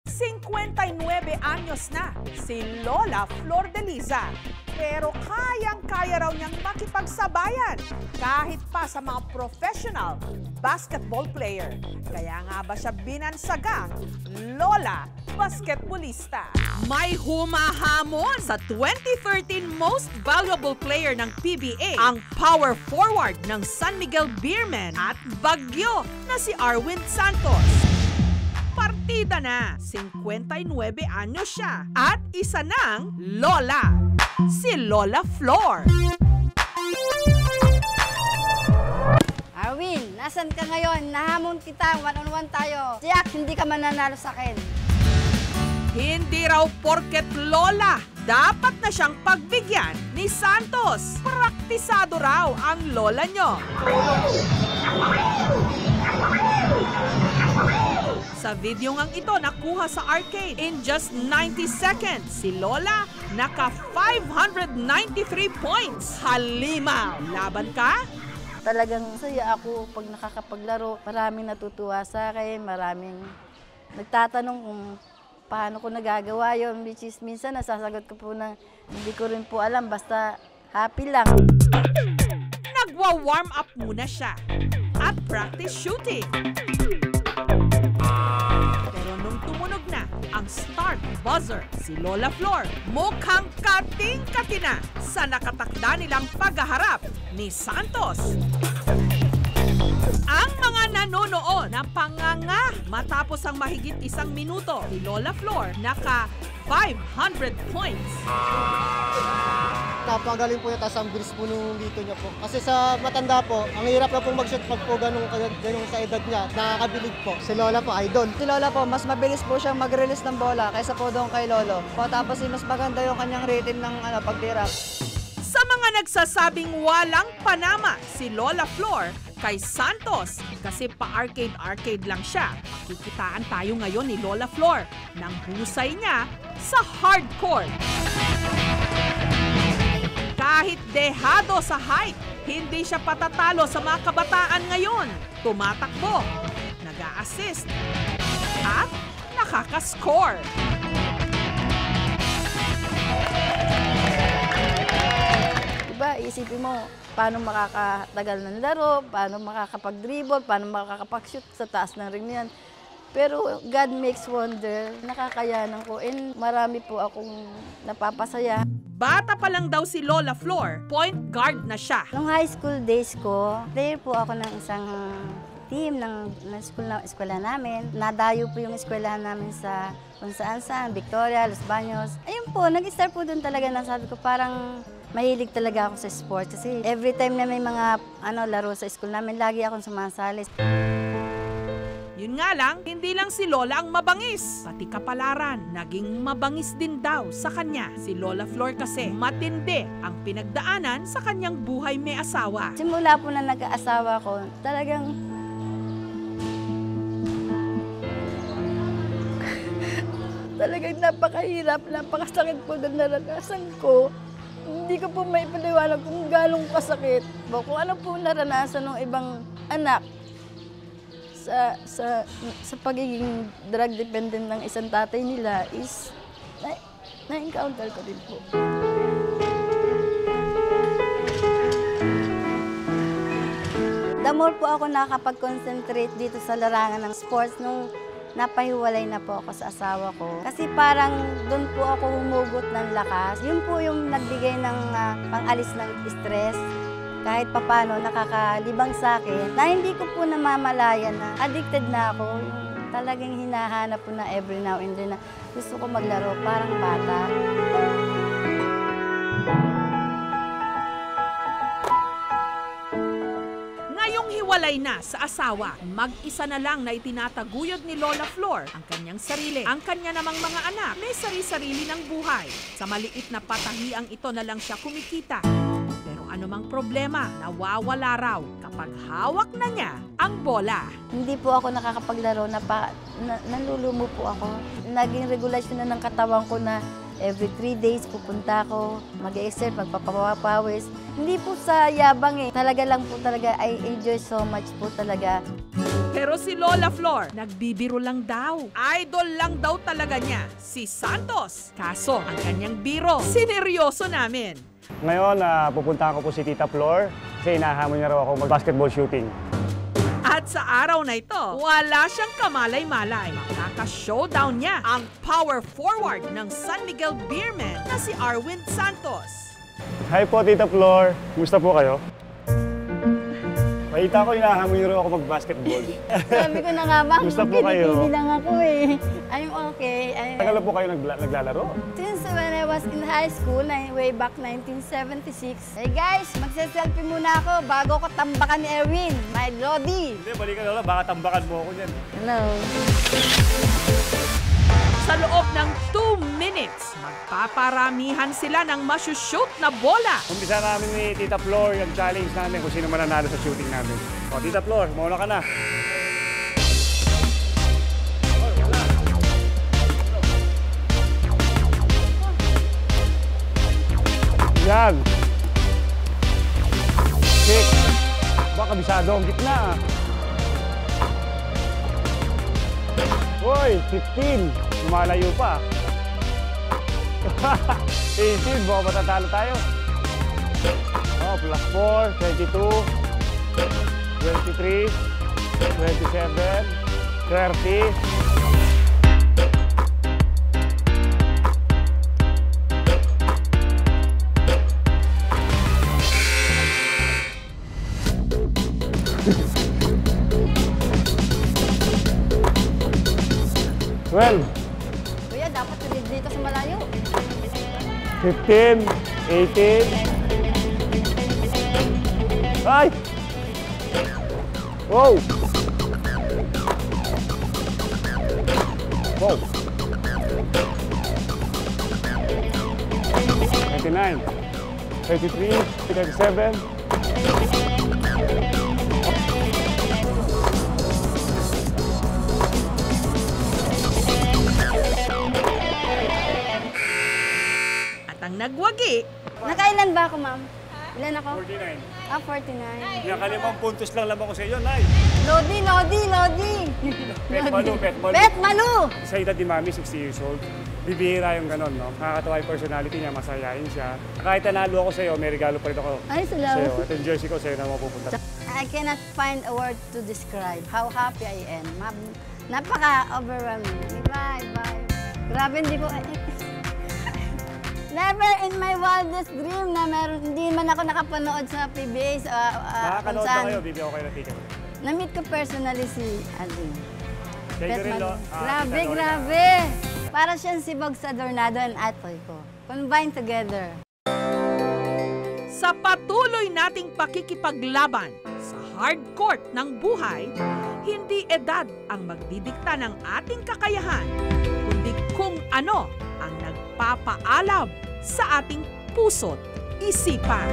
59 anyos na si Lola Flor de Liza. Pero kayang-kaya raw niyang makipagsabayan kahit pa sa mga professional basketball player. Kaya nga ba siya binansagang Lola Basketballista? May humahamon sa 2013 Most Valuable Player ng PBA, ang power forward ng San Miguel Beermen at Baguio na si Arwin Santos. Partida na, 59 anyos siya at isa ng Lola, si Lola Flor. Arwin, nasan ka ngayon? Nahamon kita, one-on-one tayo. Tiyak, hindi ka mananalo sa akin. Hindi raw porket Lola, dapat na siyang pagbigyan ni Santos. Praktisado raw ang Lola nyo. Sa video ngang ito nakuha sa arcade, in just 90 seconds, si Lola naka 593 points. Halimaw! Laban ka? Talagang saya ako pag nakakapaglaro. Maraming natutuwa sa akin, maraming nagtatanong kung paano ko nagagawa yun. Which is minsan nasasagot ko po na hindi ko rin po alam, basta happy lang. Nagwa-warm up muna siya at practice shooting. Pero nung tumunog na ang start buzzer, si Lola Flor mukhang kating-kati na sa nakatakda nilang paghaharap ni Santos. Ang mga nanonood na panganga matapos ang mahigit 1 minuto, si Lola Flor naka 500 points. Napagaling po yata sa bilis po nung dito niya po. Kasi sa matanda po, ang hirap na pong mag-shoot pag po ganun sa edad niya. Nakakabilig po. Si Lola po, idol. Si Lola po, mas mabilis po siyang mag-release ng bola kaysa po doon kay Lolo. Po, tapos mas maganda yung kanyang rating ng pagtira. Sa mga nagsasabing walang panama si Lola Flor kay Santos kasi pa-arcade lang siya, makikitaan tayo ngayon ni Lola Flor ng husay niya sa hardcore. Kahit dehado sa height, hindi siya patatalo sa mga kabataan ngayon. Tumatakbo, nag-a-assist, at nakaka-score. Diba, isipin mo, paano makakatagal ng laro, paano makakapag-dribble, paano makakapag-shoot sa taas ng ring niyan. Pero God makes wonder, nakakayanan ko, and marami po akong napapasaya. Bata pa lang daw si Lola Flor, point guard na siya. Nung high school days ko, player po ako ng isang team ng eskwela namin. Nadayo po yung eskwelahan namin sa kung saan, Victoria, Los Baños. Ayun po, nag-start po doon talaga na sabi ko parang mahilig talaga ako sa sports. Kasi every time na may mga laro sa school namin, lagi akong sumasali. Yun nga lang, hindi lang si Lola ang mabangis. Pati kapalaran, naging mabangis din daw sa kanya. Si Lola Flor kasi matindi ang pinagdaanan sa kanyang buhay may asawa. Simula po na nag-aasawa ko, talagang napakahirap, napakasakit po na naranasan ko. Hindi ko po maipaliwanag kung galong kasakit. Kung ano po naranasan ng ibang anak sa pagiging drug dependent ng isang tatay nila is na-encounter ko din po. The more po ako nakakapag-concentrate dito sa larangan ng sports nung napahiwalay na po ako sa asawa ko. Kasi parang doon po ako humugot ng lakas. Yun po yung nagbigay ng pang-alis ng stress. Kahit papano nakakalibang sa akin, na hindi ko po namamalayan na addicted na ako. Yung talagang hinahanap po na every now and then na gusto ko maglaro parang bata. Ngayong hiwalay na sa asawa, mag-isa na lang na itinataguyod ni Lola Flor ang kanyang sarili. Ang kanya namang mga anak, may sari-sarili ng buhay. Sa maliit na patahiang ito na lang siya kumikita. Anumang problema, nawawala raw kapag hawak na niya ang bola. Hindi po ako nakakapaglaro, nalulumo po ako. Naging regulasyon na ng katawan ko na every 3 days pupunta ako, mag-exert, magpapawapawis. Hindi po sa yabang eh. Talaga lang po talaga, I enjoy so much po talaga. Pero si Lola Flor, nagbibiro lang daw. Idol lang daw talaga niya, si Santos. Kaso, ang kanyang biro, sineryoso namin. Ngayon, pupuntahan ko po si Tita Flor kasi inahamon niya raw ako mag-basketball shooting. At sa araw na ito, wala siyang kamalay-malay. Makaka-showdown niya ang power forward ng San Miguel Beermen na si Arwin Santos. Hi po, Tita Flor. Kumusta po kayo? Makita ko, inahamon niyo raw ako mag-basketball. Sabi ko na nga ba, Gusto po kayo? pinipili lang ako eh. I'm okay. Tagal na po kayo naglalaro? Since when I was in high school, way back 1976. Hey guys, magse-selfie muna ako bago ko tambakan ni Erwin, my Lodi. Hindi, balikan na lang. Baka tambakan mo ako niyan. Hello. Sa loob ng 2 minutes, magpaparamihan sila ng masushoot na bola. Umpisa namin ni Tita Flor yung challenge namin kung sino mananalo sa shooting namin. O, Tita Flor, mauna ka na. Yan. Kick. Baka kabisado ang gitna. Hoy, 15. Lumalayo pa. 18, baka matatalo tayo. Oh, plus 4, 22, 23, 27, 30. Well, Kuya, dapat ulit dito sa malayo. 15, 18. Ay! Wow! Wow! 29, 33, 37. At ang nagwagi, Nakailan ba ako, ma'am? Ilan ako? 49. Ah, 49. Nakalimang puntos lang lamang ko sa iyo, Nay. Lodi, Lodi, Lodi! Pet Malu, Pet Malu. Bet Malu! Sa edad ni Mami, 60 years old. Bibihira yung ganon, no? Nakakatawa yung personality niya, masayahin siya. Kahit nanalo ako sa iyo, may regalo pa rin ako Ay, sa iyo. salamat. Ito yung jersey ko sa iyo na mapupunta. I cannot find a word to describe how happy I am. Napaka-overwhelming. Iba. Grabe, hindi ko... Never in my wildest dream na hindi man ako nakapanood sa PBA. Nakakanood na kayo, bibigyan ko kayo ng ticket. Na-meet ko personally si Alvin. Thank you rin, Lo. Grabe, Tita Lola. grabe. Para siyang si Bog sa Dornado and Atoy ko. Combined together. sa patuloy nating pakikipaglaban sa hard court ng buhay, hindi edad ang magdidikta ng ating kakayahan, kundi kung ano ang nagpapaalab sa ating puso't isipan.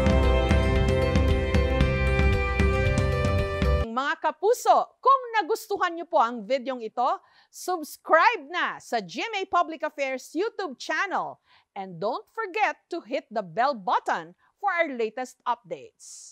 Mga kapuso, kung nagustuhan niyo po ang videong ito, subscribe na sa GMA Public Affairs YouTube channel and don't forget to hit the bell button for our latest updates.